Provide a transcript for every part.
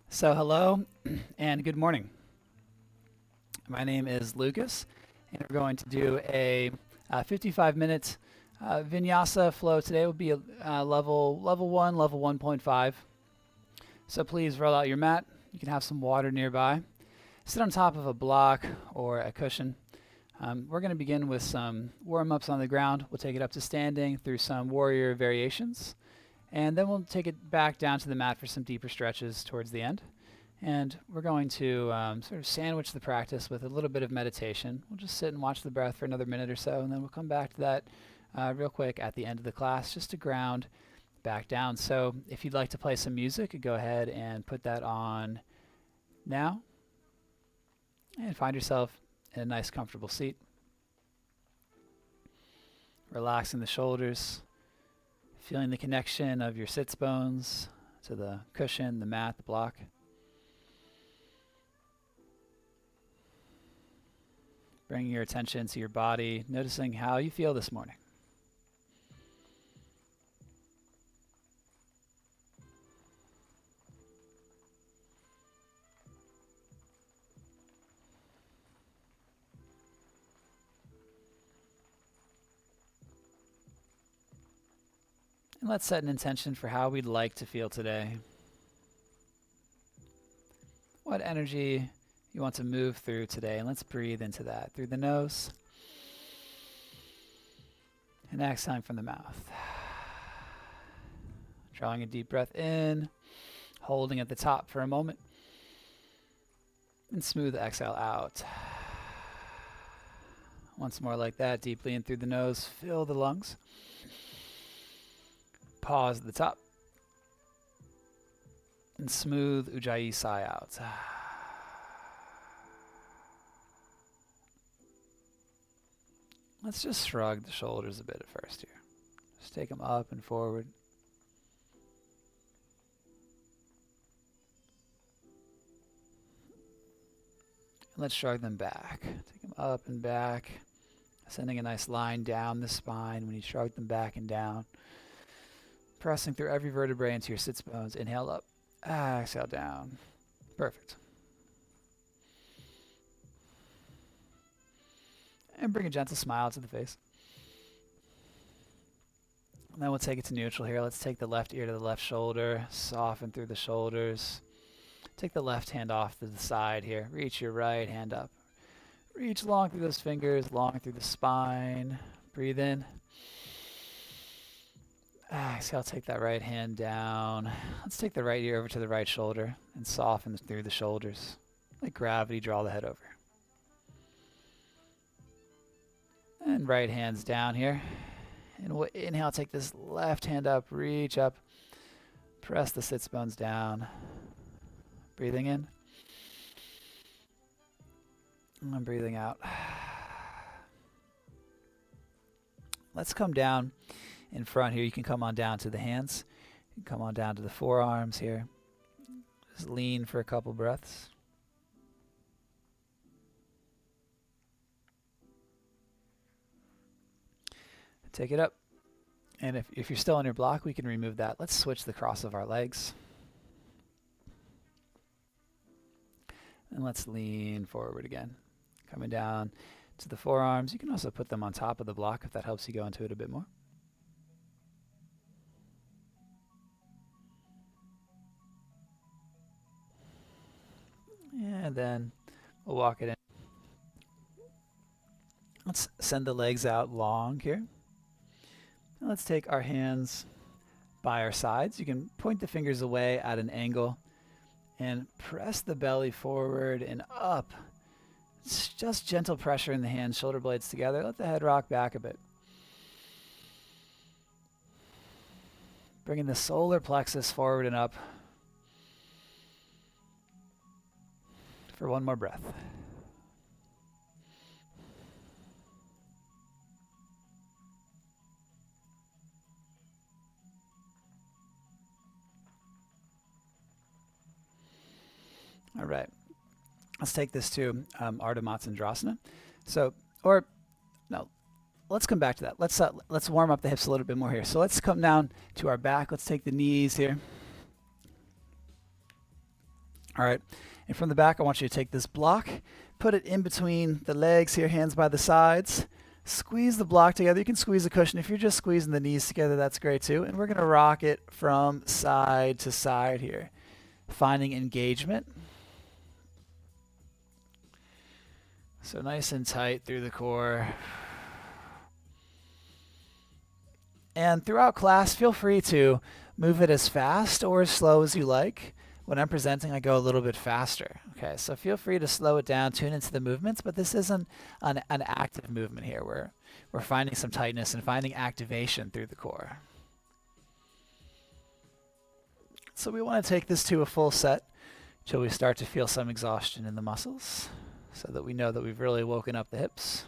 So hello and good morning. My name is Lucas, and we're going to do a 55-minute vinyasa flow. Today will be level 1, level 1.5. So please roll out your mat. You can have some water nearby. Sit on top of a block or a cushion. We're going to begin with some warm-ups on the ground. We'll take it up to standing through some warrior variations. And then we'll take it back down to the mat for some deeper stretches towards the end. And we're going to sort of sandwich the practice with a little bit of meditation. We'll just sit and watch the breath for another minute or so, and then we'll come back to that real quick at the end of the class just to ground back down. So if you'd like to play some music, go ahead and put that on now. And find yourself in a nice comfortable seat. Relaxing the shoulders. Feeling the connection of your sits bones to the cushion, the mat, the block. Bringing your attention to your body, noticing how you feel this morning. And let's set an intention for how we'd like to feel today. What energy you want to move through today, and let's breathe into that through the nose and exhaling from the mouth. Drawing a deep breath in, holding at the top for a moment, and smooth exhale out. Once more like that, deeply in through the nose, fill the lungs. Pause at the top. And smooth Ujjayi sigh out. Let's just shrug the shoulders a bit at first here. Just take them up and forward. And let's shrug them back. Take them up and back. Sending a nice line down the spine when you shrug them back and down. Pressing through every vertebrae into your sits bones. Inhale up. Exhale down. Perfect. And bring a gentle smile to the face. And then we'll take it to neutral here. Let's take the left ear to the left shoulder. Soften through the shoulders. Take the left hand off to the side here. Reach your right hand up. Reach long through those fingers, long through the spine. Breathe in. Exhale, take that right hand down. Let's take the right ear over to the right shoulder and soften through the shoulders. Like gravity, draw the head over. And right hand's down here. And we'll inhale, take this left hand up, reach up. Press the sits bones down. Breathing in. And breathing out. Let's come down in front here. You can come on down to the hands. You can come on down to the forearms here. Just lean for a couple breaths. Take it up. And if you're still on your block, we can remove that. Let's switch the cross of our legs. And let's lean forward again. Coming down to the forearms. You can also put them on top of the block if that helps you go into it a bit more. And then we'll walk it in. Let's send the legs out long here. And let's take our hands by our sides. You can point the fingers away at an angle and press the belly forward and up. It's just gentle pressure in the hands, shoulder blades together. Let the head rock back a bit. Bringing the solar plexus forward and up. For one more breath. All right, let's take this to Ardha Matsyendrasana. So, or no, let's come back to that. Let's warm up the hips a little bit more here. So let's come down to our back. Let's take the knees here. All right, and from the back, I want you to take this block, put it in between the legs here, hands by the sides. Squeeze the block together. You can squeeze the cushion. If you're just squeezing the knees together, that's great too. And we're going to rock it from side to side here, finding engagement. So nice and tight through the core. And throughout class, feel free to move it as fast or as slow as you like. When I'm presenting, I go a little bit faster. Okay, so feel free to slow it down, tune into the movements, but this isn't an active movement here. We're finding some tightness and finding activation through the core. So we want to take this to a full set until we start to feel some exhaustion in the muscles, so that we know that we've really woken up the hips.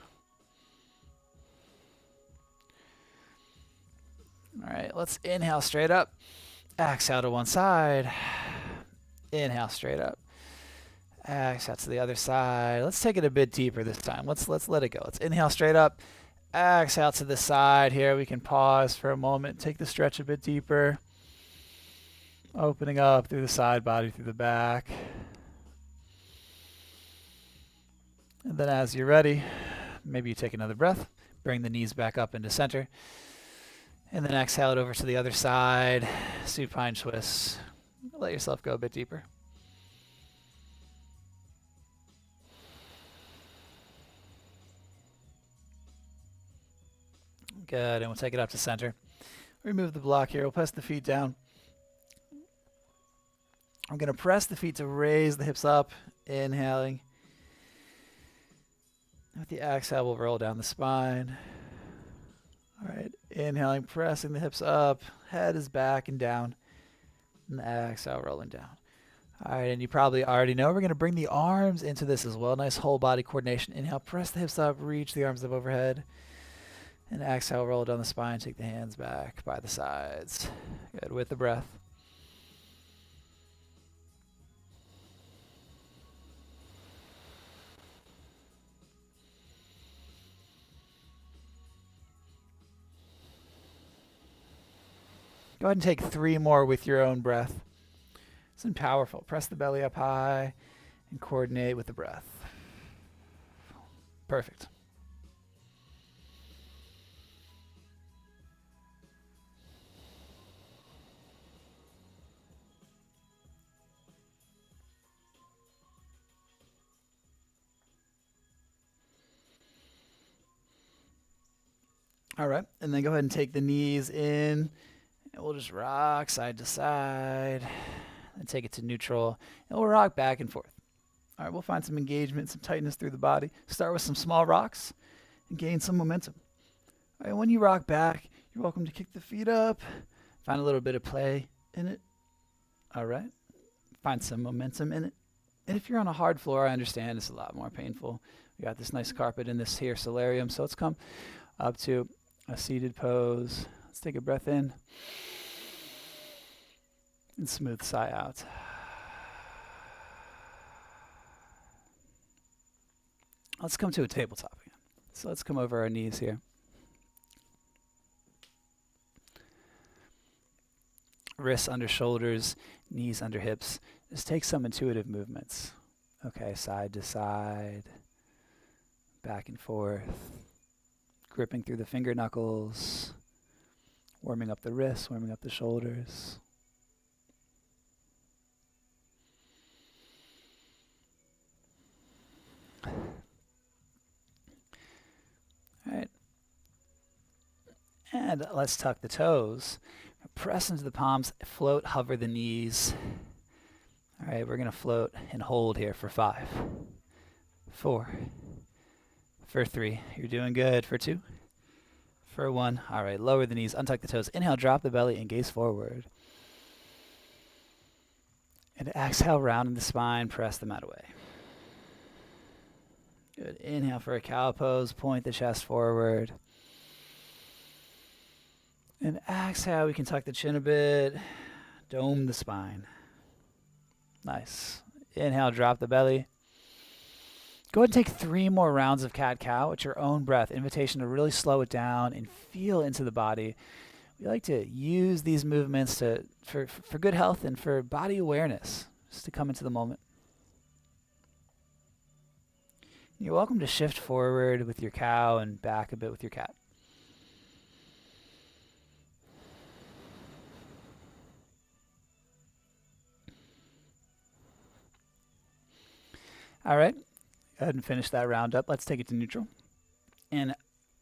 All right, let's inhale straight up. Exhale to one side. Inhale straight up. Exhale to the other side. Let's take it a bit deeper this time. Let's let it go. Let's inhale straight up. Exhale to the side here. We can pause for a moment. Take the stretch a bit deeper. Opening up through the side body, through the back. And then as you're ready, maybe you take another breath. Bring the knees back up into center. And then exhale it over to the other side. Supine twist. Let yourself go a bit deeper. Good, and we'll take it up to center. Remove the block here. We'll press the feet down. I'm going to press the feet to raise the hips up. Inhaling. With the exhale, we'll roll down the spine. All right, inhaling, pressing the hips up. Head is back and down. And exhale, rolling down. All right, and you probably already know we're going to bring the arms into this as well. Nice whole body coordination. Inhale, press the hips up, reach the arms up overhead. And exhale, roll down the spine, take the hands back by the sides. Good, with the breath. Go ahead and take 3 more with your own breath. It's powerful. Press the belly up high and coordinate with the breath. Perfect. All right, and then go ahead and take the knees in. And we'll just rock side to side and take it to neutral. And we'll rock back and forth. All right, we'll find some engagement, some tightness through the body. Start with some small rocks and gain some momentum. All right, when you rock back, you're welcome to kick the feet up. Find a little bit of play in it. All right, find some momentum in it. And if you're on a hard floor, I understand it's a lot more painful. We got this nice carpet in this here solarium. So let's come up to a seated pose. Let's take a breath in and smooth sigh out. Let's come to a tabletop again. So let's come over our knees here. Wrists under shoulders, knees under hips. Just take some intuitive movements. Okay, side to side, back and forth. Gripping through the finger knuckles, warming up the wrists, warming up the shoulders. All right. And let's tuck the toes. Press into the palms, float, hover the knees. All right, we're going to float and hold here for 5, 4, for 3. You're doing good. For 2, for 1. All right, lower the knees, untuck the toes. Inhale, drop the belly and gaze forward. And exhale, rounding the spine, press the mat away. Good. Inhale for a cow pose, point the chest forward. And exhale, we can tuck the chin a bit, dome the spine. Nice. Inhale, drop the belly. Go ahead and take 3 more rounds of cat-cow at your own breath. Invitation to really slow it down and feel into the body. We like to use these movements for good health and for body awareness. just to come into the moment. You're welcome to shift forward with your cow and back a bit with your cat. All right, go ahead and finish that round up. Let's take it to neutral. And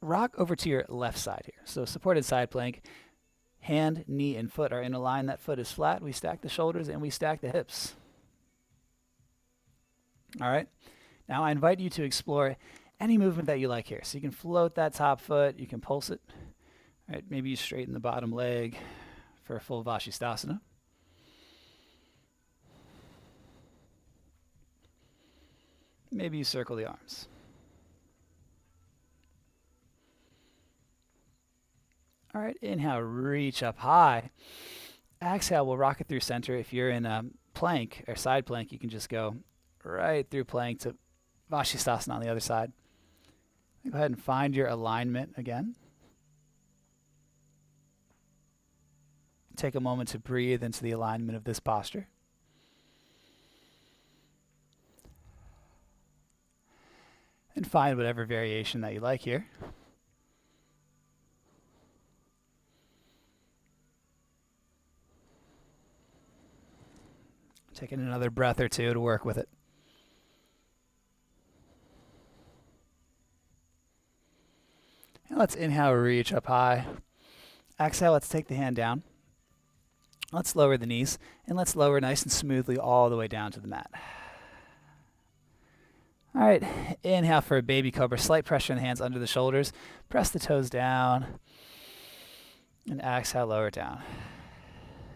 rock over to your left side here. So supported side plank. Hand, knee, and foot are in a line. That foot is flat. We stack the shoulders and we stack the hips. All right. Now I invite you to explore any movement that you like here. So you can float that top foot. You can pulse it. All right. Maybe you straighten the bottom leg for a full Vashisthasana. Maybe you circle the arms. All right, inhale, reach up high. Exhale, we'll rock it through center. If you're in a plank or side plank, you can just go right through plank to Vashisthasana on the other side. Go ahead and find your alignment again. Take a moment to breathe into the alignment of this posture. And find whatever variation that you like here. Taking another breath or two to work with it. And let's inhale, reach up high. Exhale, let's take the hand down. Let's lower the knees, and let's lower nice and smoothly all the way down to the mat. All right, inhale for a baby cobra. Slight pressure in the hands under the shoulders. Press the toes down. And exhale, lower it down.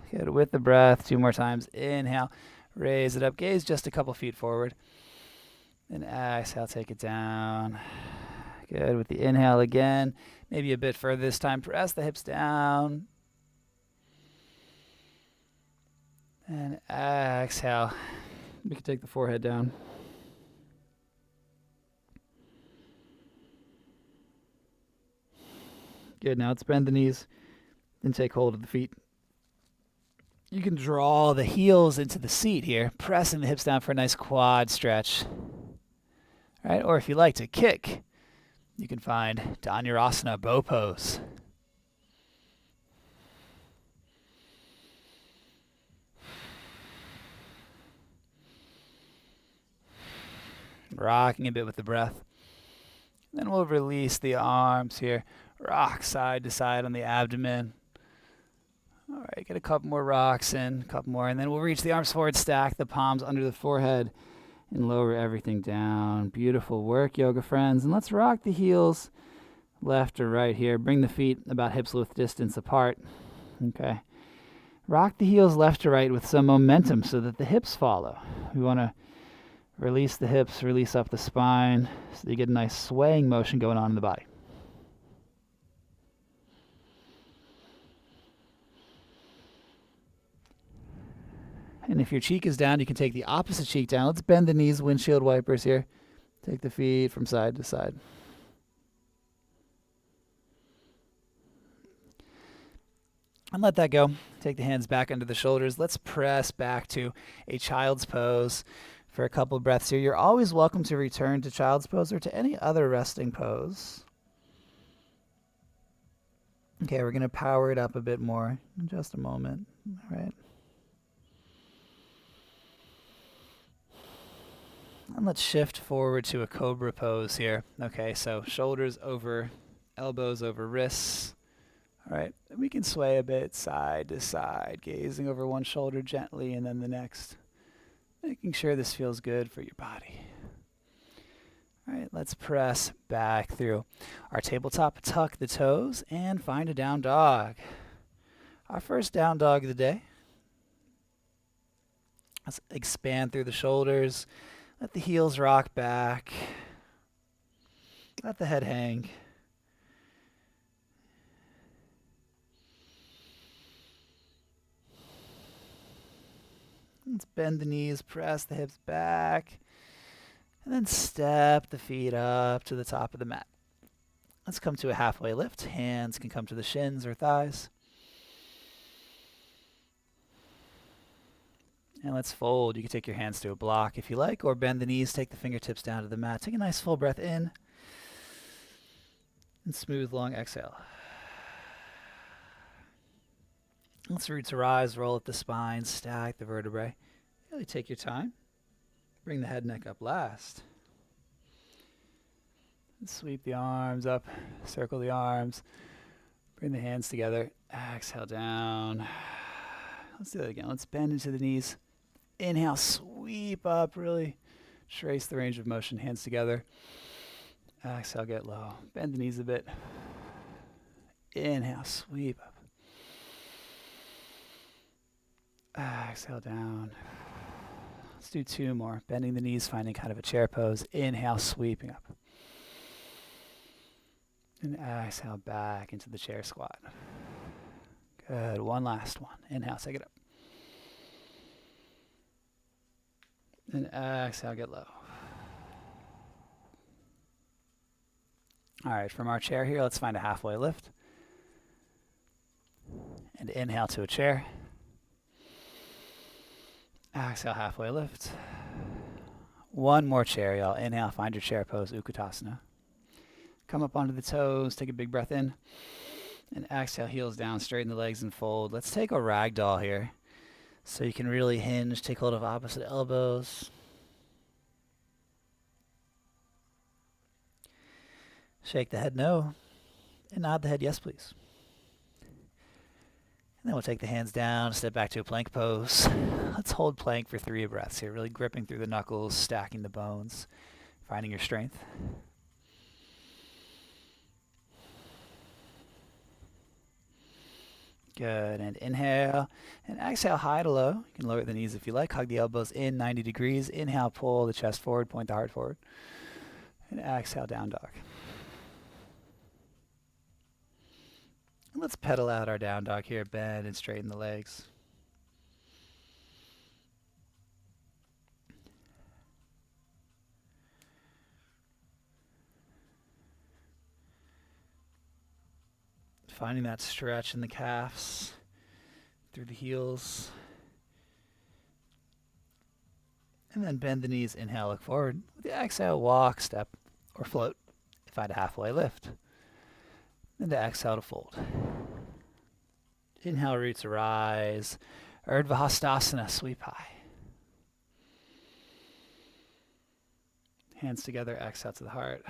Good, with the breath, 2 more times. Inhale, raise it up. Gaze just a couple feet forward. And exhale, take it down. Good, with the inhale again. Maybe a bit further this time. Press the hips down. And exhale. We can take the forehead down. Good, now let's bend the knees and take hold of the feet. You can draw the heels into the seat here, pressing the hips down for a nice quad stretch. All right, or if you like to kick, you can find Dhanurasana, bow pose. Rocking a bit with the breath. Then we'll release the arms here. Rock side to side on the abdomen. All right, get a couple more rocks in, a couple more, and then we'll reach the arms forward, stack the palms under the forehead, and lower everything down. Beautiful work, yoga friends. And let's rock the heels left or right here. Bring the feet about hips width distance apart. Okay. Rock the heels left to right with some momentum so that the hips follow. We want to release the hips, release up the spine so that you get a nice swaying motion going on in the body. And if your cheek is down, you can take the opposite cheek down. Let's bend the knees, windshield wipers here. Take the feet from side to side. And let that go. Take the hands back under the shoulders. Let's press back to a child's pose for a couple of breaths here. You're always welcome to return to child's pose or to any other resting pose. Okay, we're going to power it up a bit more in just a moment. All right. And let's shift forward to a Cobra Pose here. Okay, so shoulders over, elbows over wrists. All right, we can sway a bit side to side, gazing over one shoulder gently and then the next. Making sure this feels good for your body. All right, let's press back through our tabletop, tuck the toes, and find a down dog. Our first down dog of the day. Let's expand through the shoulders. Let the heels rock back. Let the head hang. Let's bend the knees, press the hips back, and then step the feet up to the top of the mat. Let's come to a halfway lift. Hands can come to the shins or thighs. And let's fold. You can take your hands to a block if you like, or bend the knees, take the fingertips down to the mat. Take a nice full breath in, and smooth, long exhale. Let's root to rise, roll up the spine, stack the vertebrae. Really take your time. Bring the head, neck up last. And sweep the arms up, circle the arms. Bring the hands together. Exhale down. Let's do that again. Let's bend into the knees. Inhale, sweep up, really trace the range of motion, hands together. Exhale, get low. Bend the knees a bit. Inhale, sweep up. Exhale down. Let's do 2 more. Bending the knees, finding kind of a chair pose. Inhale, sweeping up. And exhale back into the chair squat. Good. One last one. Inhale, take it up. And exhale, get low. All right, from our chair here, let's find a halfway lift. And inhale to a chair. Exhale, halfway lift. One more chair, y'all. Inhale, find your chair pose, Utkatasana. Come up onto the toes, take a big breath in. And exhale, heels down, straighten the legs and fold. Let's take a ragdoll here. So you can really hinge, take hold of opposite elbows. Shake the head no, and nod the head yes, please. And then we'll take the hands down, step back to a plank pose. Let's hold plank for 3 breaths here, really gripping through the knuckles, stacking the bones, finding your strength. Good, and inhale, and exhale, high to low. You can lower the knees if you like, hug the elbows in 90 degrees. Inhale, pull the chest forward, point the heart forward. And exhale, down dog. And let's pedal out our down dog here, bend and straighten the legs. Finding that stretch in the calves, through the heels. And then bend the knees, inhale, look forward. With the exhale, walk, step, or float. Find a halfway lift. Then to exhale to fold. Inhale, roots rise. Urdhva Hastasana, sweep high. Hands together, exhale to the heart.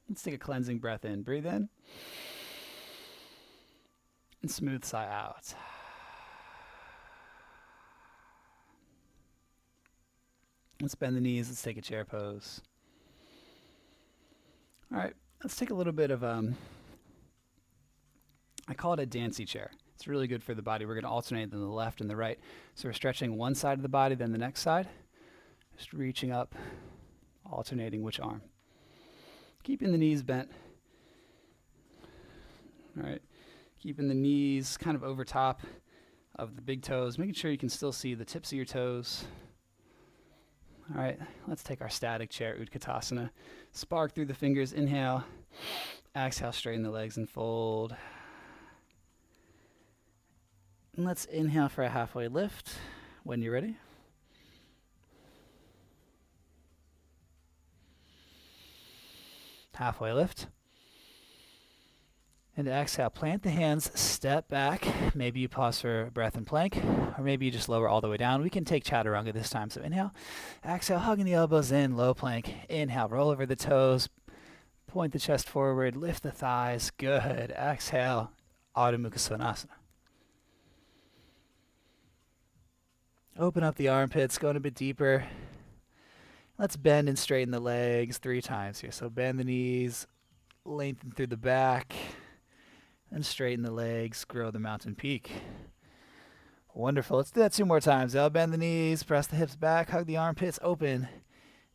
Let's take a cleansing breath in. Breathe in. And smooth sigh out. Let's bend the knees. Let's take a chair pose. All right, let's take a little bit of, I call it a dancey chair. It's really good for the body. We're going to alternate in the left and the right. So we're stretching one side of the body, then the next side. Just reaching up, alternating which arm. Keeping the knees bent. All right, keeping the knees kind of over top of the big toes, making sure you can still see the tips of your toes. All right, let's take our static chair, Utkatasana. Spark through the fingers, inhale. Exhale, straighten the legs and fold. And let's inhale for a halfway lift when you're ready. Halfway lift. And exhale, plant the hands, step back. Maybe you pause for breath and plank, or maybe you just lower all the way down. We can take Chaturanga this time. So inhale, exhale, hugging the elbows in, low plank. Inhale, roll over the toes, point the chest forward, lift the thighs. Good. Exhale, Adho Mukha Svanasana. Open up the armpits, going a bit deeper. Let's bend and straighten the legs 3 times here. So bend the knees, lengthen through the back, and straighten the legs, grow the mountain peak. Wonderful. Let's do that 2 more times. I'll bend the knees, press the hips back, hug the armpits, open,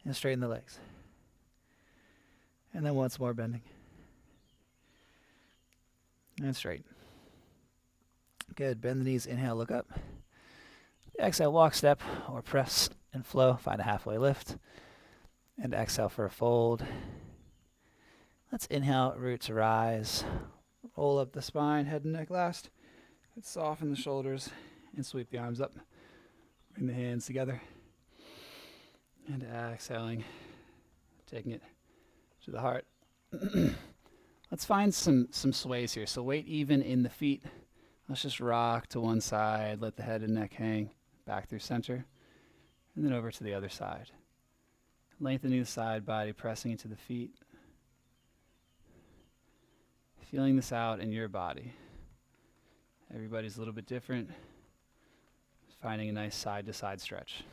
and straighten the legs. And then once more bending. And straighten. Good. Bend the knees, inhale, look up. Exhale, walk, step, or press and flow. Find a halfway lift. And exhale for a fold. Let's inhale, root to rise. Roll up the spine, head and neck last. Let's soften the shoulders and sweep the arms up. Bring the hands together. And exhaling, taking it to the heart. Let's find some sways here. So weight even in the feet. Let's just rock to one side, let the head and neck hang, back through center, and then over to the other side. Lengthening the side body, pressing into the feet. Feeling this out in your body. Everybody's a little bit different. Finding a nice side-to-side stretch.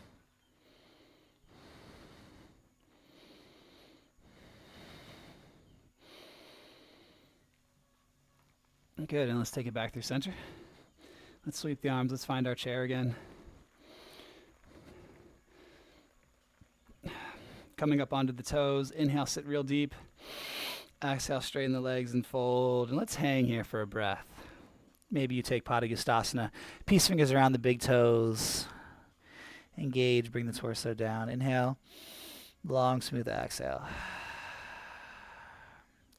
Good, and let's take it back through center. Let's sweep the arms. Let's find our chair again. Coming up onto the toes. Inhale, sit real deep. Exhale, straighten the legs and fold. And let's hang here for a breath. Maybe you take Utkatasana. Peace fingers around the big toes. Engage, bring the torso down. Inhale, long, smooth exhale.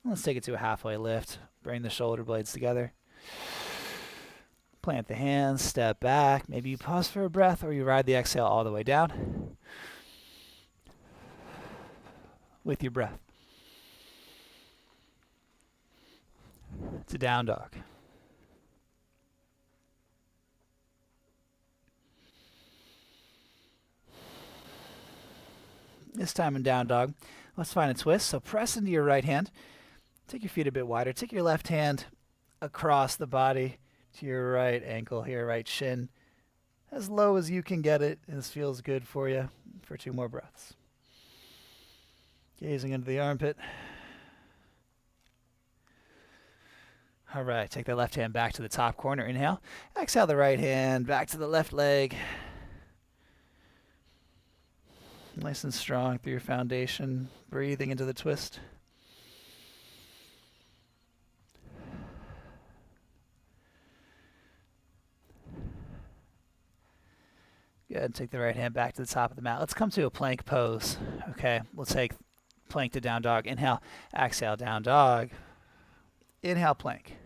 Let's take it to a halfway lift. Bring the shoulder blades together. Plant the hands, step back. Maybe you pause for a breath or you ride the exhale all the way down with your breath. To down dog. This time in down dog, let's find a twist. So press into your right hand. Take your feet a bit wider. Take your left hand across the body to your right ankle here, right shin. As low as you can get it. This feels good for you for 2 more breaths. Gazing into the armpit. All right, take the left hand back to the top corner. Inhale. Exhale the right hand back to the left leg. Nice and strong through your foundation. Breathing into the twist. Good. Take the right hand back to the top of the mat. Let's come to a plank pose. Okay, we'll take plank to down dog. Inhale, exhale, down dog. Inhale, plank.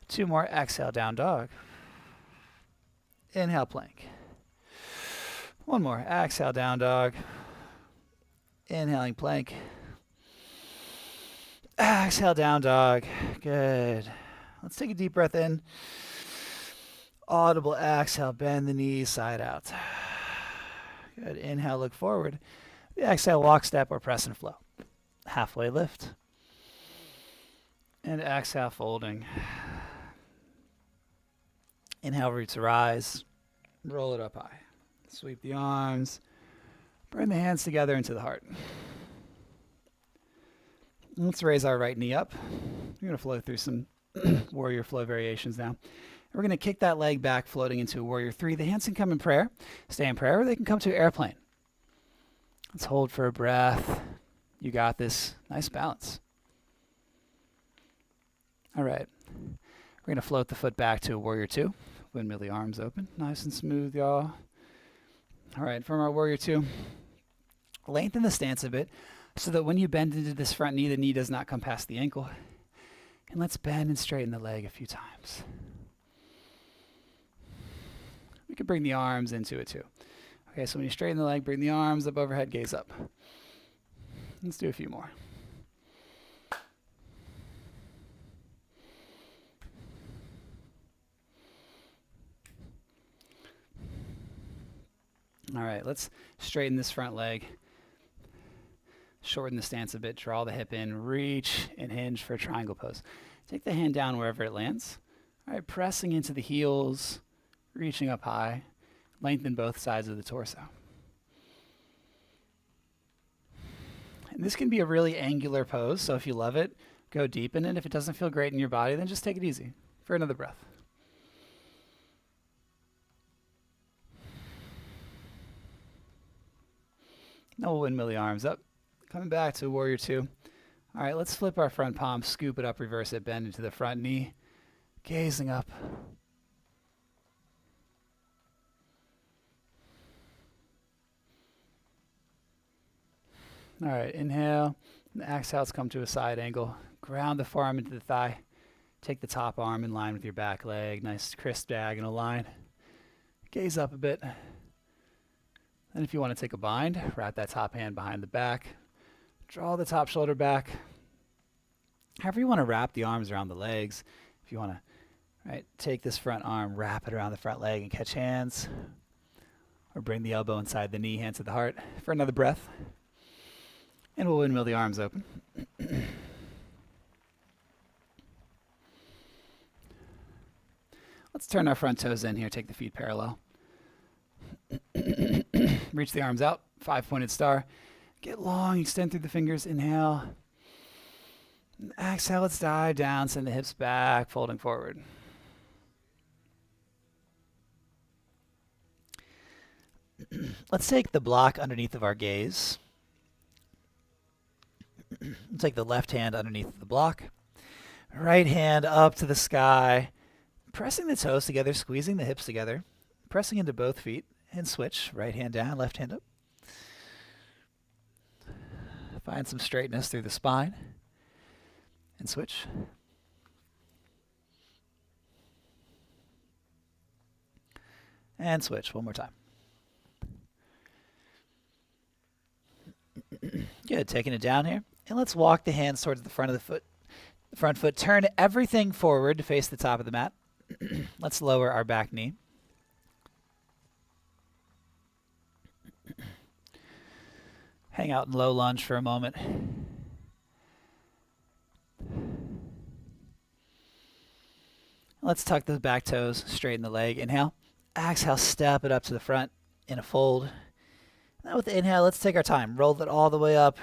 2 more. Exhale, down dog. Inhale, plank. 1 more. Exhale, down dog. Inhaling, plank. Exhale, down dog. Good. Let's take a deep breath in. Audible exhale, bend the knees, side out. Good. Inhale, look forward. The exhale, walk, step, or press and flow. Halfway lift. And exhale, folding. Inhale, roots rise. Roll it up high. Sweep the arms. Bring the hands together into the heart. Let's raise our right knee up. We're going to flow through some warrior flow variations now. We're going to kick that leg back, floating into a warrior 3. The hands can come in prayer, stay in prayer, or they can come to airplane. Let's hold for a breath. You got this. Nice balance. All right. We're going to float the foot back to a warrior 2. Windmill the arms open. Nice and smooth, y'all. All right, from our warrior 2, lengthen the stance a bit so that when you bend into this front knee, the knee does not come past the ankle. And let's bend and straighten the leg a few times. We could bring the arms into it too. Okay, so when you straighten the leg, bring the arms up overhead, gaze up. Let's do a few more. All right, let's straighten this front leg. Shorten the stance a bit, draw the hip in, reach and hinge for a triangle pose. Take the hand down wherever it lands. All right, pressing into the heels, reaching up high, lengthen both sides of the torso. And this can be a really angular pose, so if you love it, go deep in it. If it doesn't feel great in your body, then just take it easy for another breath. Now we'll windmill the arms up. Coming back to warrior 2. All right, let's flip our front palm, scoop it up, reverse it, bend into the front knee, gazing up. All right, inhale, and exhale, let's come to a side angle. Ground the forearm into the thigh. Take the top arm in line with your back leg. Nice crisp diagonal line. Gaze up a bit. And if you want to take a bind, wrap that top hand behind the back. Draw the top shoulder back. However you want to wrap the arms around the legs. If you want to take this front arm, wrap it around the front leg and catch hands. Or bring the elbow inside the knee, hands to the heart for another breath. And we'll windmill the arms open. Let's turn our front toes in here, take the feet parallel. Reach the arms out, 5-pointed star. Get long, extend through the fingers, inhale. Exhale, let's dive down, send the hips back, folding forward. Let's take the block underneath of our gaze. Take the left hand underneath the block. Right hand up to the sky. Pressing the toes together, squeezing the hips together. Pressing into both feet and switch. Right hand down, left hand up. Find some straightness through the spine. And switch. And switch one more time. Good, taking it down here. And let's walk the hands towards the front of the foot. The front foot, turn everything forward to face the top of the mat. Let's lower our back knee. Hang out in low lunge for a moment. Let's tuck the back toes, straighten the leg. Inhale. Exhale, step it up to the front in a fold. Now with the inhale, let's take our time. Roll it all the way up.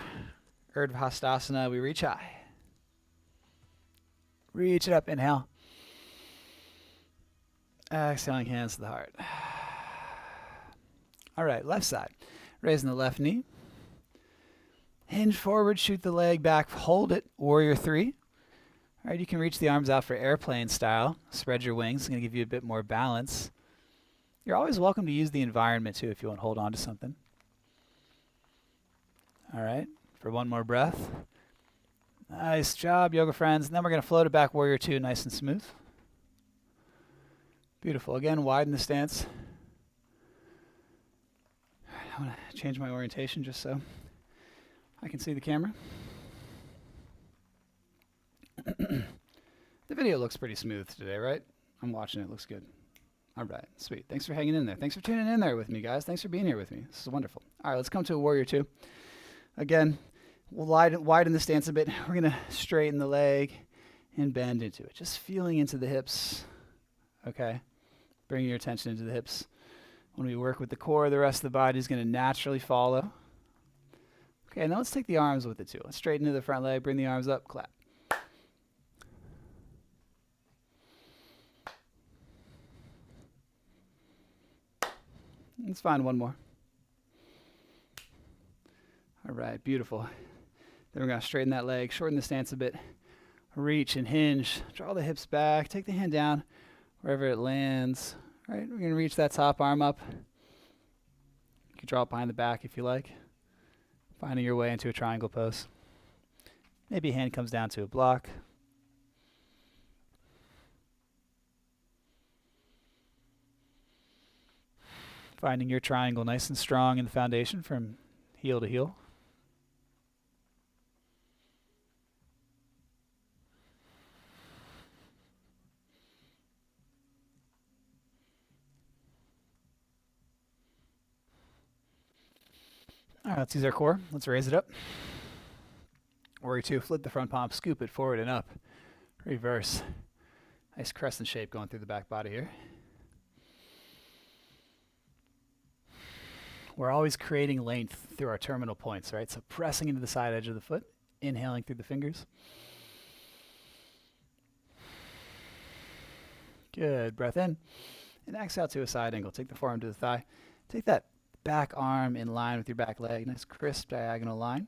Urdhva Hastasana, we reach high. Reach it up, inhale. Exhaling, hands to the heart. All right, left side. Raising the left knee. Hinge forward, shoot the leg back, hold it, warrior three. All right, you can reach the arms out for airplane style. Spread your wings, it's going to give you a bit more balance. You're always welcome to use the environment too if you want to hold on to something. All right, for one more breath. Nice job, yoga friends. And then we're going to float it back, warrior two, nice and smooth. Beautiful. Again, widen the stance. I'm going to change my orientation just so I can see the camera. The video looks pretty smooth today, right? I'm watching it. Looks good. All right. Sweet. Thanks for hanging in there. Thanks for tuning in there with me, guys. Thanks for being here with me. This is wonderful. All right, let's come to a warrior two. Again, we'll widen the stance a bit. We're going to straighten the leg and bend into it. Just feeling into the hips. Okay. Bringing your attention into the hips. When we work with the core, the rest of the body is going to naturally follow. Okay, now let's take the arms with it too. Let's straighten to the front leg, bring the arms up, clap. Let's find one more. All right, beautiful. Then we're going to straighten that leg, shorten the stance a bit, reach and hinge, draw the hips back, take the hand down wherever it lands. All right, we're going to reach that top arm up. You can draw it behind the back if you like. Finding your way into a triangle pose. Maybe a hand comes down to a block. Finding your triangle nice and strong in the foundation from heel to heel. All right, let's use our core. Let's raise it up. Warrior two, flip the front palm, scoop it forward and up. Reverse. Nice crescent shape going through the back body here. We're always creating length through our terminal points, right? So pressing into the side edge of the foot, inhaling through the fingers. Good, breath in. And exhale to a side angle. Take the forearm to the thigh. Take that back arm in line with your back leg. Nice crisp diagonal line.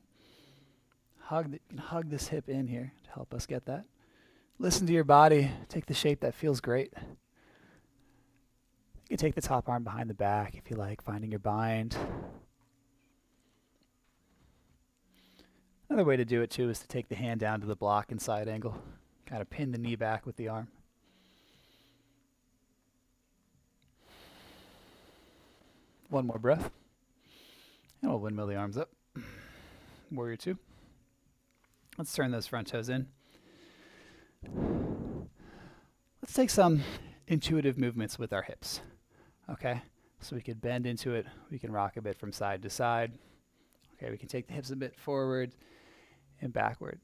Hug this hip in here to help us get that. Listen to your body. Take the shape that feels great. You can take the top arm behind the back if you like, finding your bind. Another way to do it too is to take the hand down to the block and side angle. Kind of pin the knee back with the arm. One more breath. And we'll windmill the arms up. Warrior two. Let's turn those front toes in. Let's take some intuitive movements with our hips. Okay? So we could bend into it. We can rock a bit from side to side. Okay, we can take the hips a bit forward and backward.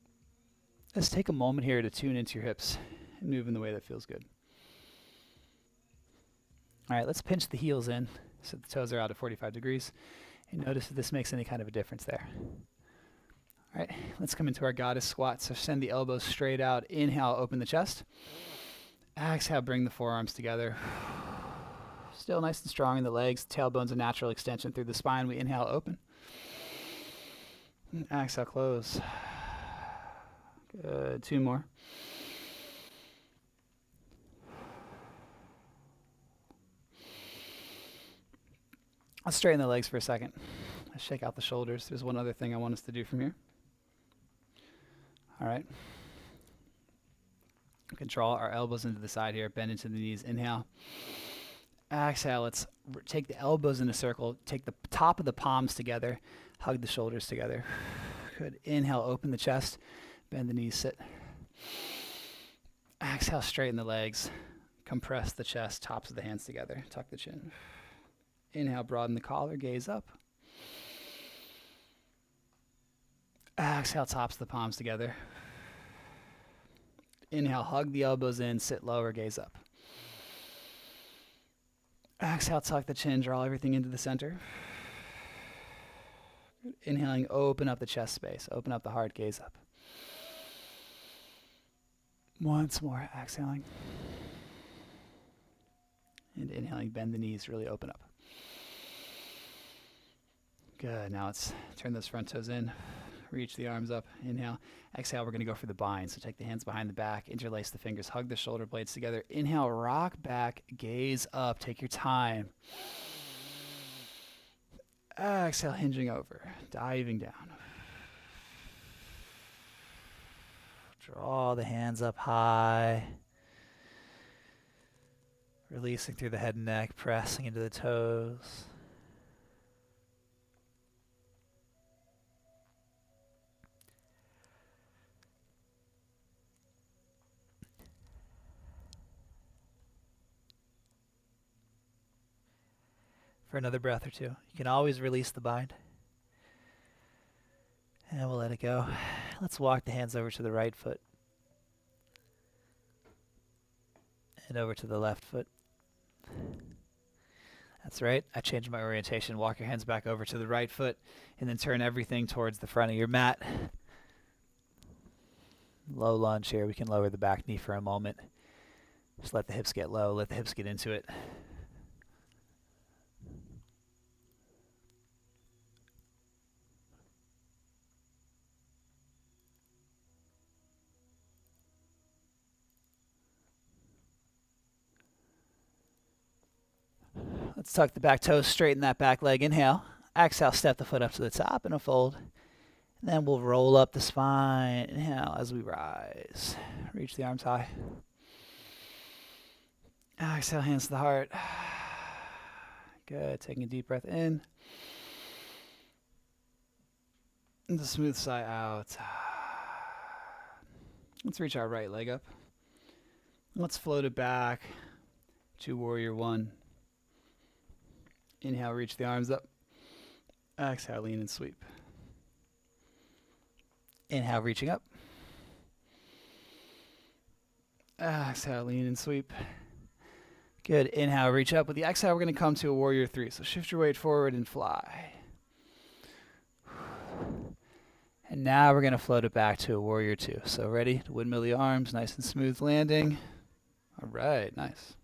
Let's take a moment here to tune into your hips and move in the way that feels good. All right, let's pinch the heels in so the toes are out at 45 degrees. And notice if this makes any kind of a difference there. All right, let's come into our goddess squat. So send the elbows straight out. Inhale, open the chest. Exhale, bring the forearms together. Still nice and strong in the legs. Tailbone's a natural extension through the spine. We inhale, open. And exhale, close. Good. Two more. Let's straighten the legs for a second. Let's shake out the shoulders. There's one other thing I want us to do from here. All right. We can draw our elbows into the side here. Bend into the knees. Inhale. Exhale. Let's take the elbows in a circle. Take the top of the palms together. Hug the shoulders together. Good. Inhale. Open the chest. Bend the knees. Sit. Exhale. Straighten the legs. Compress the chest. Tops of the hands together. Tuck the chin. Inhale, broaden the collar, gaze up. Exhale, tops the palms together. Inhale, hug the elbows in, sit lower, gaze up. Exhale, tuck the chin, draw everything into the center. Inhaling, open up the chest space, open up the heart, gaze up. Once more, exhaling. And inhaling, bend the knees, really open up. Good. Now let's turn those front toes in. Reach the arms up. Inhale. Exhale, we're going to go for the bind. So take the hands behind the back. Interlace the fingers. Hug the shoulder blades together. Inhale. Rock back. Gaze up. Take your time. Exhale. Hinging over. Diving down. Draw the hands up high. Releasing through the head and neck. Pressing into the toes. For another breath or two. You can always release the bind. And we'll let it go. Let's walk the hands over to the right foot. And over to the left foot. That's right. I changed my orientation. Walk your hands back over to the right foot. And then turn everything towards the front of your mat. Low lunge here. We can lower the back knee for a moment. Just let the hips get low. Let the hips get into it. Let's tuck the back toes, straighten that back leg. Inhale. Exhale, step the foot up to the top in a fold. And then we'll roll up the spine. Inhale as we rise. Reach the arms high. Exhale, hands to the heart. Good. Taking a deep breath in. And the smooth sigh out. Let's reach our right leg up. Let's float it back to warrior one. Inhale, reach the arms up. Exhale, lean and sweep. Inhale, reaching up. Exhale, lean and sweep. Good. Inhale, reach up. With the exhale, we're going to come to a warrior three. So shift your weight forward and fly. And now we're going to float it back to a warrior two. So ready to windmill the arms, nice and smooth landing. All right, nice.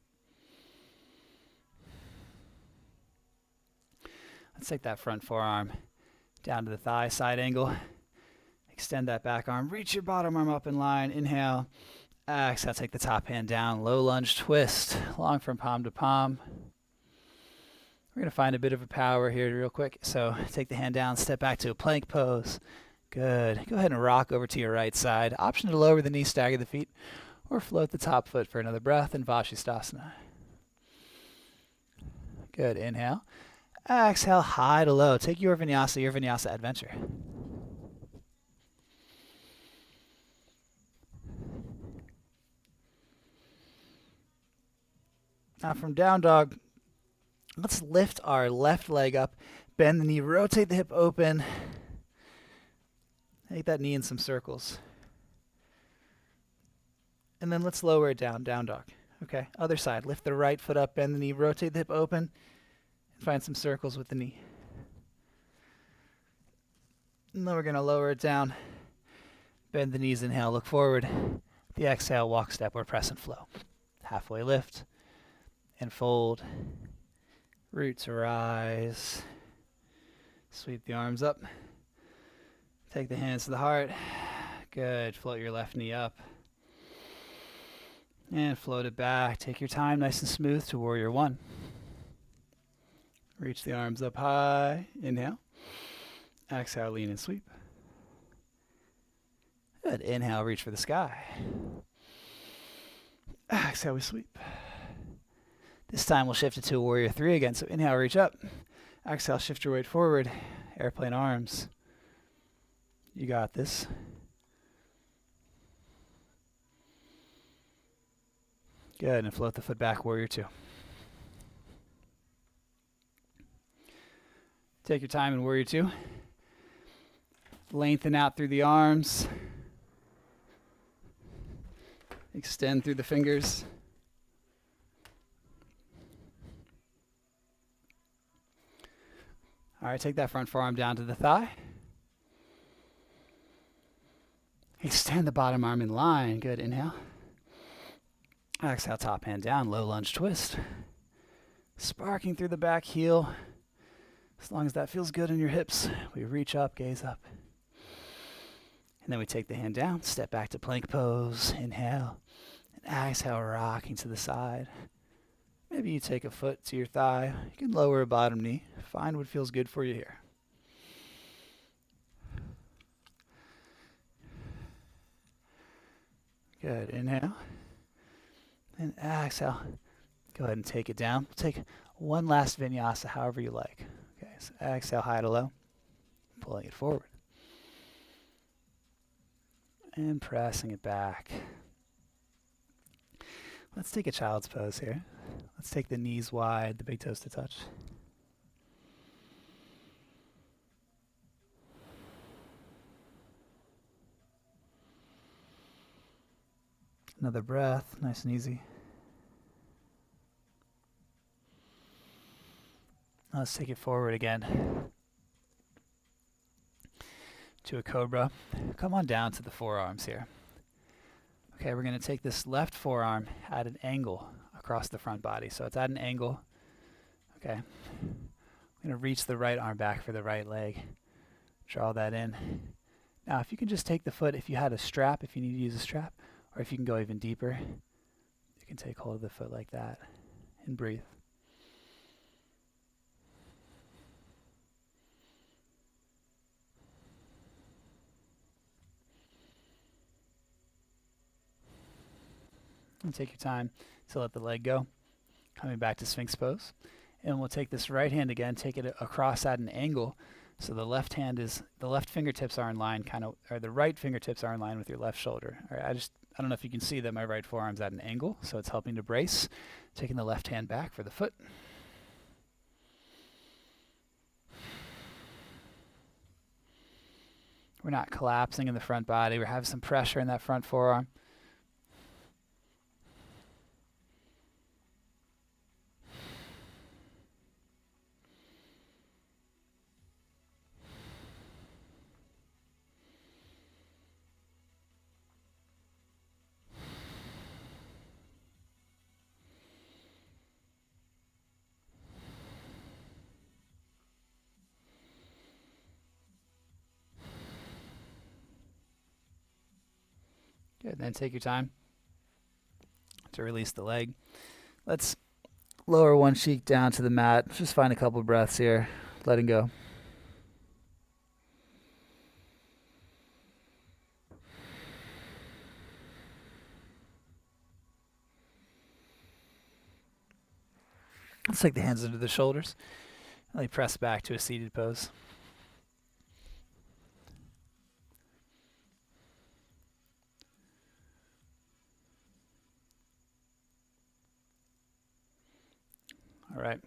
Let's take that front forearm down to the thigh, side angle. Extend that back arm. Reach your bottom arm up in line. Inhale. Exhale, take the top hand down. Low lunge twist. Long from palm to palm. We're going to find a bit of a power here real quick. So take the hand down, step back to a plank pose. Good. Go ahead and rock over to your right side. Option to lower the knee, stagger the feet, or float the top foot for another breath in Vashisthasana. Good. Inhale. Exhale, high to low. Take your vinyasa adventure. Now from down dog, let's lift our left leg up, bend the knee, rotate the hip open. Take that knee in some circles. And then let's lower it down, down dog. Okay, other side. Lift the right foot up, bend the knee, rotate the hip open, and find some circles with the knee. And then we're going to lower it down, bend the knees, inhale, look forward. The exhale, walk, step, or press and flow. Halfway lift and fold. Root to rise. Sweep the arms up. Take the hands to the heart. Good. Float your left knee up. And float it back. Take your time, nice and smooth, to warrior one. Reach the arms up high. Inhale. Exhale, lean and sweep. Good. Inhale, reach for the sky. Exhale, we sweep. This time we'll shift it to a warrior three again. So inhale, reach up. Exhale, shift your weight forward. Airplane arms. You got this. Good, and float the foot back, warrior two. Take your time in warrior two. Lengthen out through the arms. Extend through the fingers. All right, take that front forearm down to the thigh. Extend the bottom arm in line. Good, inhale. Exhale, top hand down, low lunge twist. Sparking through the back heel. As long as that feels good in your hips, we reach up, gaze up. And then we take the hand down, step back to plank pose. Inhale. And exhale, rocking to the side. Maybe you take a foot to your thigh. You can lower a bottom knee. Find what feels good for you here. Good. Inhale. And exhale. Go ahead and take it down. Take one last vinyasa, however you like. Okay, so exhale, high to low. Pulling it forward. And pressing it back. Let's take a child's pose here. Let's take the knees wide, the big toes to touch. Another breath, nice and easy. Now let's take it forward again to a cobra. Come on down to the forearms here. Okay, we're going to take this left forearm at an angle across the front body. So it's at an angle. Okay. I'm going to reach the right arm back for the right leg. Draw that in. Now, if you can just take the foot, if you had a strap, if you need to use a strap, or if you can go even deeper, you can take hold of the foot like that and breathe. And take your time to let the leg go. Coming back to Sphinx pose. And we'll take this right hand again, take it across at an angle. So the left fingertips are in line, or the right fingertips are in line with your left shoulder. All right, I don't know if you can see that my right forearm's at an angle, so it's helping to brace. Taking the left hand back for the foot. We're not collapsing in the front body. We're having some pressure in that front forearm. Good, then take your time to release the leg. Let's lower one cheek down to the mat. Just find a couple breaths here, letting go. Let's take the hands under the shoulders. Really press back to a seated pose. All right.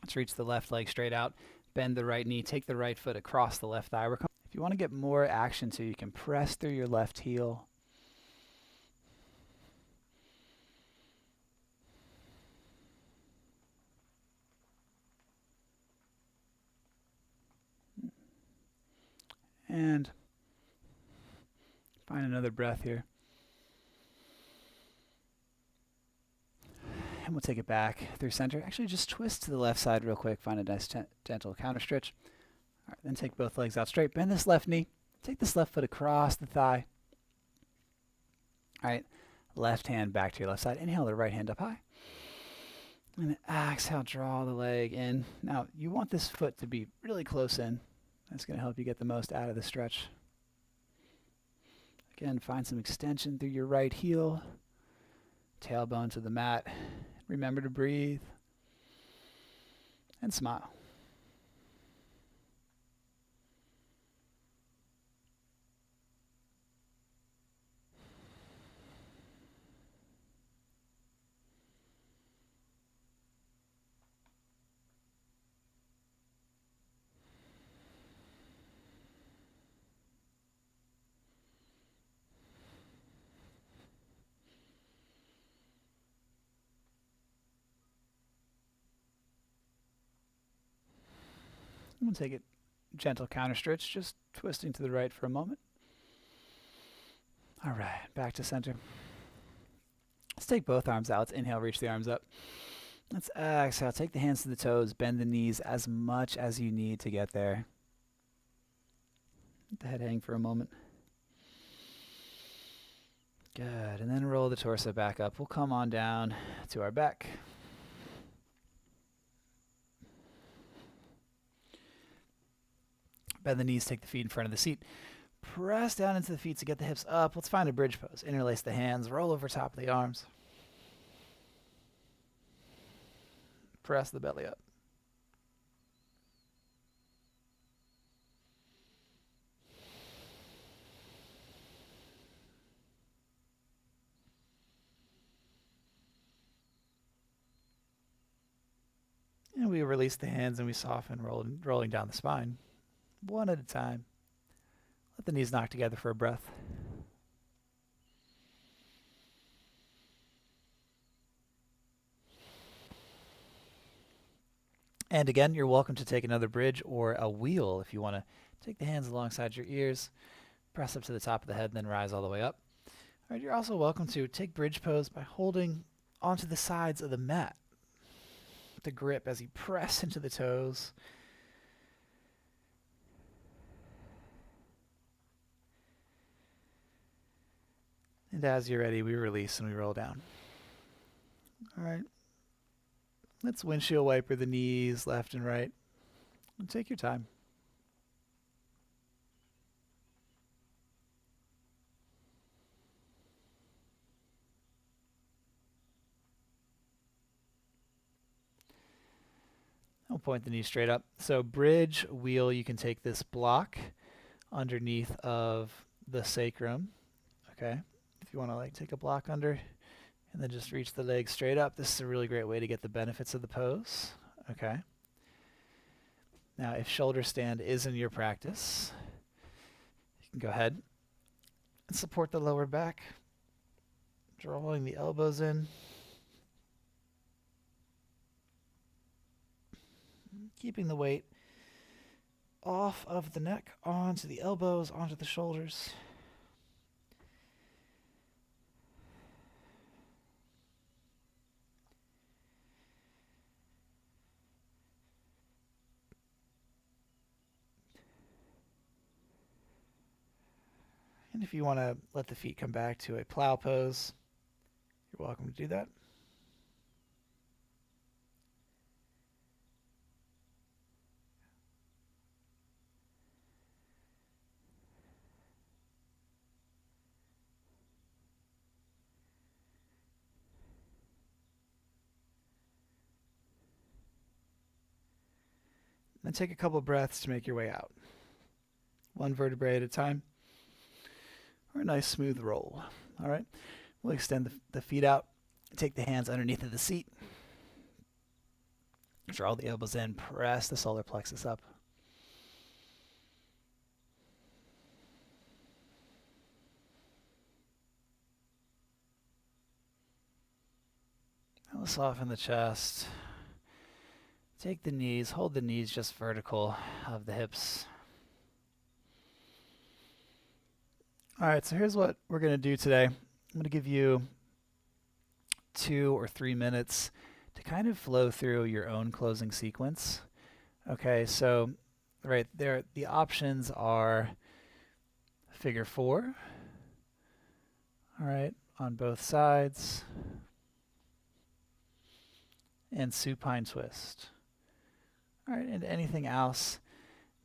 Let's reach the left leg straight out. Bend the right knee. Take the right foot across the left thigh. If you want to get more action too, you can press through your left heel. And find another breath here. And we'll take it back through center. Actually, just twist to the left side real quick. Find a nice gentle counter stretch. All right, then take both legs out straight. Bend this left knee. Take this left foot across the thigh. All right, left hand back to your left side. Inhale the right hand up high. And then exhale, draw the leg in. Now, you want this foot to be really close in. That's going to help you get the most out of the stretch. Again, find some extension through your right heel. Tailbone to the mat. Remember to breathe. And smile. We'll take it gentle counter stretch, just twisting to the right for a moment. All right, back to center. Let's take both arms out. Let's inhale, reach the arms up. Let's exhale, take the hands to the toes, bend the knees as much as you need to get there. Let the head hang for a moment. Good, and then roll the torso back up. We'll come on down to our back. Bend the knees, take the feet in front of the seat. Press down into the feet to get the hips up. Let's find a bridge pose. Interlace the hands, roll over top of the arms. Press the belly up. And we release the hands and we soften, rolling down the spine. One at a time. Let the knees knock together for a breath. And again, you're welcome to take another bridge or a wheel if you want to take the hands alongside your ears, press up to the top of the head, and then rise all the way up. All right, you're also welcome to take bridge pose by holding onto the sides of the mat. The grip as you press into the toes. And as you're ready, we release and we roll down. All right. Let's windshield wiper the knees left and right. And take your time. I'll point the knees straight up. So bridge, wheel, you can take this block underneath of the sacrum. Okay. If you want to take a block under and then just reach the legs straight up, this is a really great way to get the benefits of the pose. Okay. Now, if shoulder stand is in your practice, you can go ahead and support the lower back, drawing the elbows in. Keeping the weight off of the neck, onto the elbows, onto the shoulders. And if you want to let the feet come back to a plow pose, you're welcome to do that. And take a couple breaths to make your way out. One vertebrae at a time. Or a nice smooth roll. All right. We'll extend the feet out. Take the hands underneath of the seat. Draw the elbows in. Press the solar plexus up. We'll soften the chest. Take the knees, hold the knees just vertical of the hips. All right, so here's what we're going to do today. I'm going to give you 2 or 3 minutes to kind of flow through your own closing sequence. Okay, so right there, the options are figure 4, all right, on both sides, and supine twist. All right, and anything else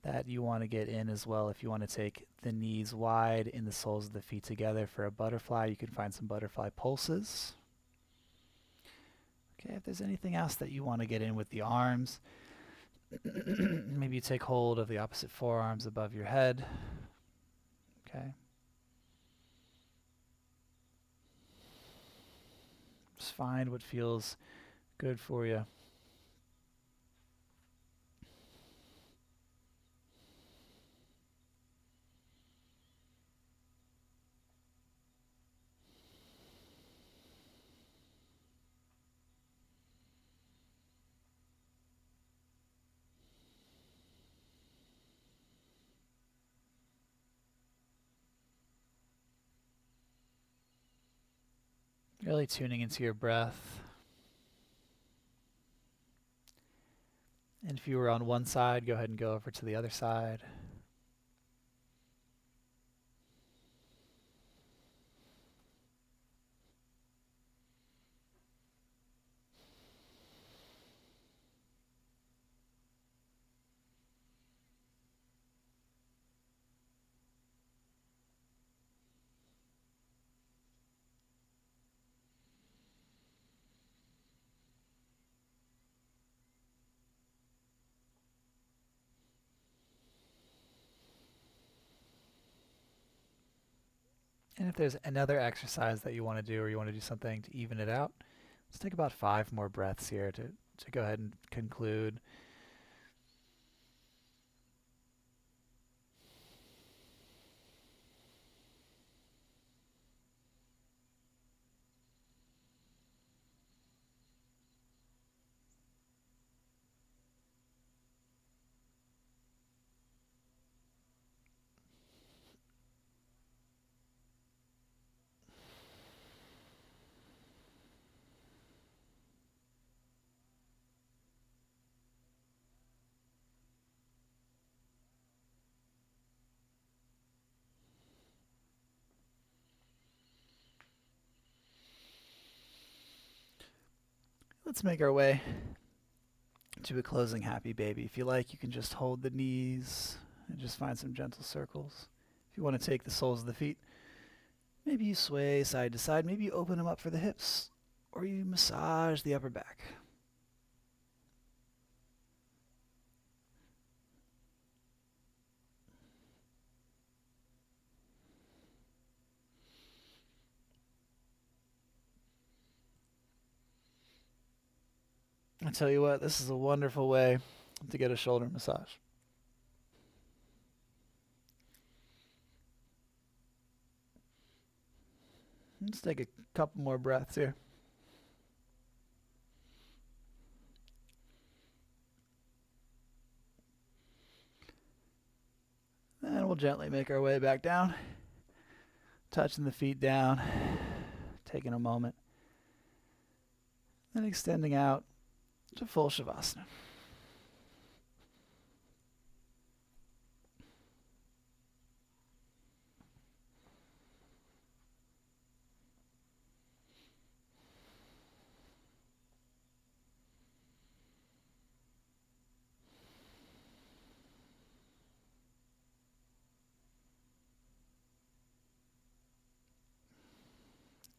that you want to get in as well. If you want to take the knees wide and the soles of the feet together for a butterfly, you can find some butterfly pulses. Okay, if there's anything else that you want to get in with the arms, maybe you take hold of the opposite forearms above your head. Okay. Just find what feels good for you. Really tuning into your breath. And if you were on one side, go ahead and go over to the other side. And if there's another exercise that you want to do or you want to do something to even it out, let's take about 5 more breaths here to go ahead and conclude. Let's make our way to a closing happy baby. If you like, you can just hold the knees and just find some gentle circles. If you want to take the soles of the feet, maybe you sway side to side. Maybe you open them up for the hips, or you massage the upper back. I tell you what, this is a wonderful way to get a shoulder massage. Let's take a couple more breaths here. And we'll gently make our way back down, touching the feet down, taking a moment, then extending out to full Shavasana.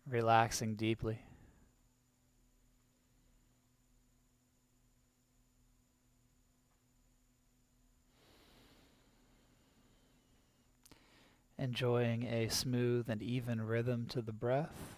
Relaxing deeply. enjoying a smooth and even rhythm to the breath.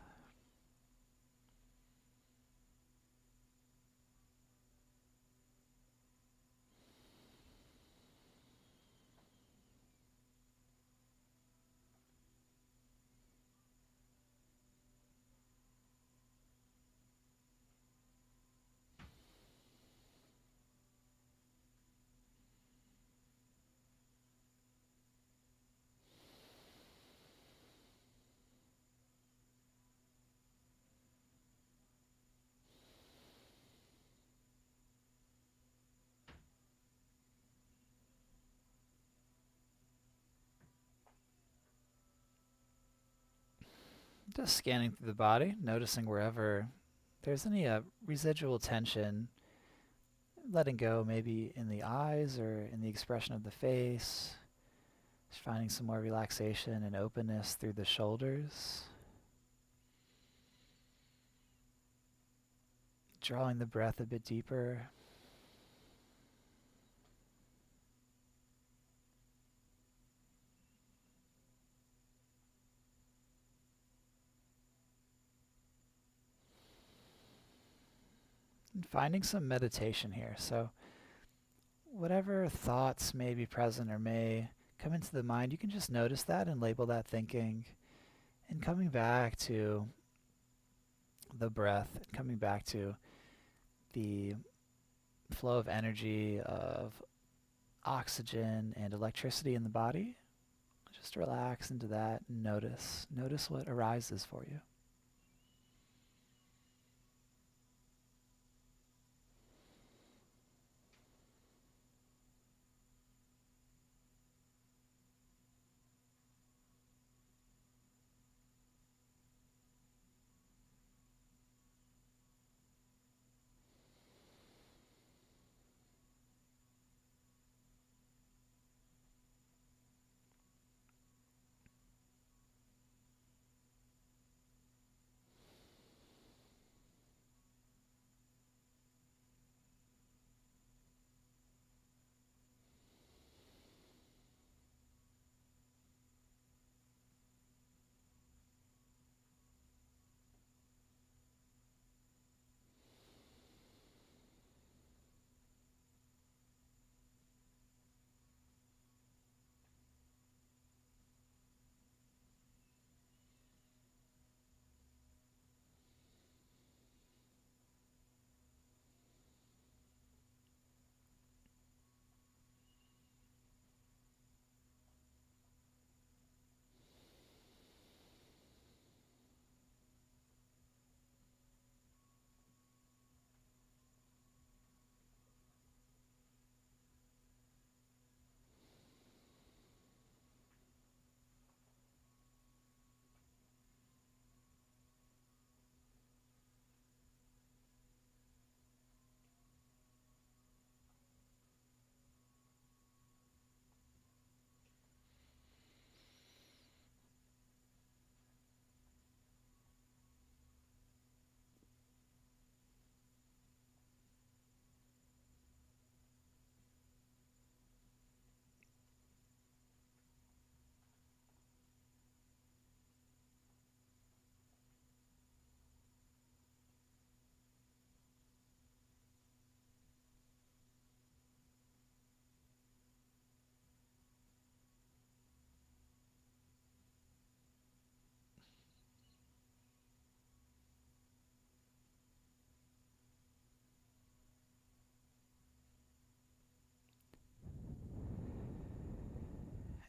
Just scanning through the body, noticing wherever there's any residual tension, letting go maybe in the eyes or in the expression of the face. Just finding some more relaxation and openness through the shoulders. Drawing the breath a bit deeper. And finding some meditation here. So whatever thoughts may be present or may come into the mind, you can just notice that and label that thinking. And coming back to the breath, coming back to the flow of energy, of oxygen and electricity in the body. Just relax into that and notice. Notice what arises for you.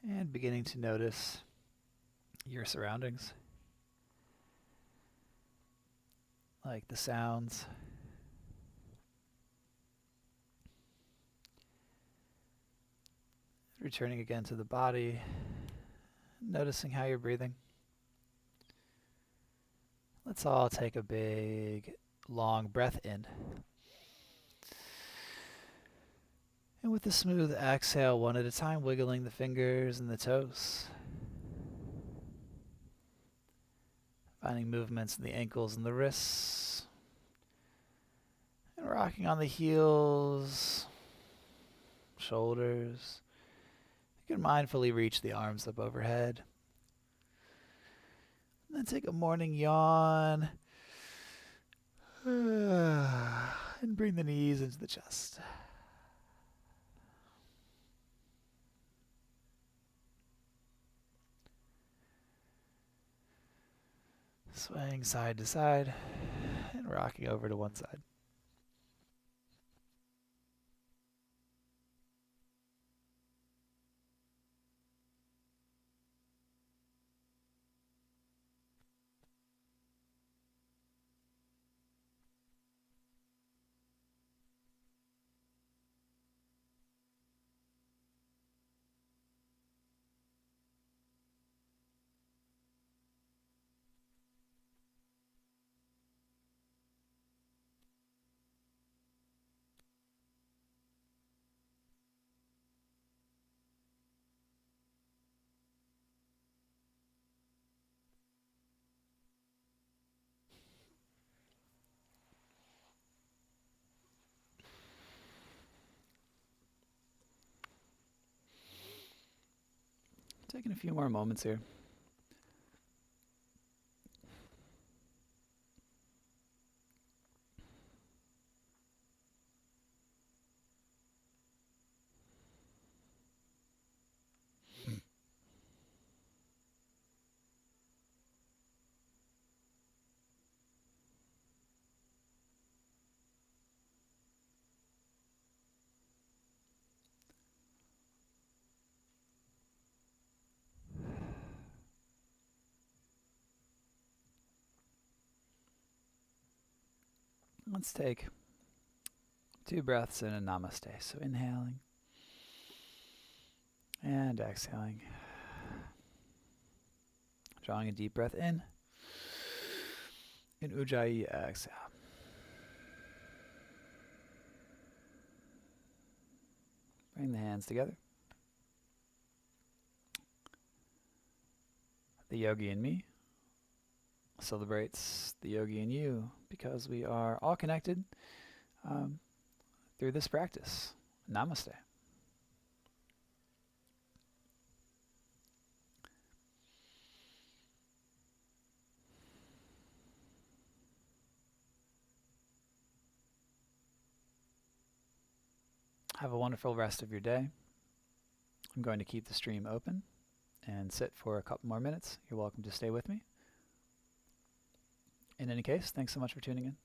And beginning to notice your surroundings, like the sounds. Returning again to the body, noticing how you're breathing. Let's all take a big, long breath in. And with a smooth exhale, one at a time, wiggling the fingers and the toes. Finding movements in the ankles and the wrists. And rocking on the heels, shoulders. You can mindfully reach the arms up overhead. then take a morning yawn. And bring the knees into the chest. Swaying side to side and rocking over to one side. Taking a few more moments here. Let's take 2 breaths in a namaste. So inhaling and exhaling. Drawing a deep breath in. In ujjayi, exhale. Bring the hands together. The yogi in me celebrates the yogi in you because we are all connected through this practice. Namaste. Have a wonderful rest of your day. I'm going to keep the stream open and sit for a couple more minutes. You're welcome to stay with me. In any case, thanks so much for tuning in.